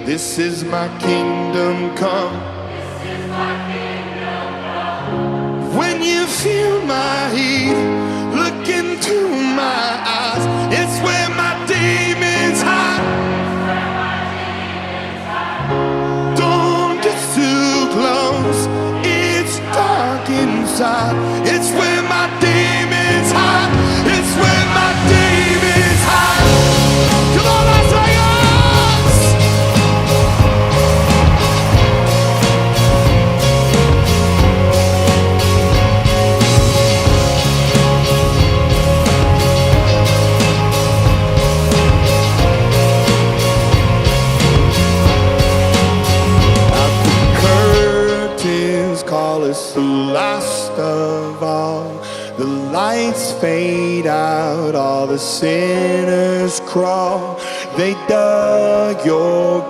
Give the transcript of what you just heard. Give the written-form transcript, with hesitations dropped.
This is my kingdom come. When you feel my heat, look into my eyes. It's where my demons hide. Don't get too close, it's dark inside. It's where my demons hide. It's where my demons hide. Come on, Las Vegas! Call us the last of all. The lights fade out, all the sinners crawl. They dug your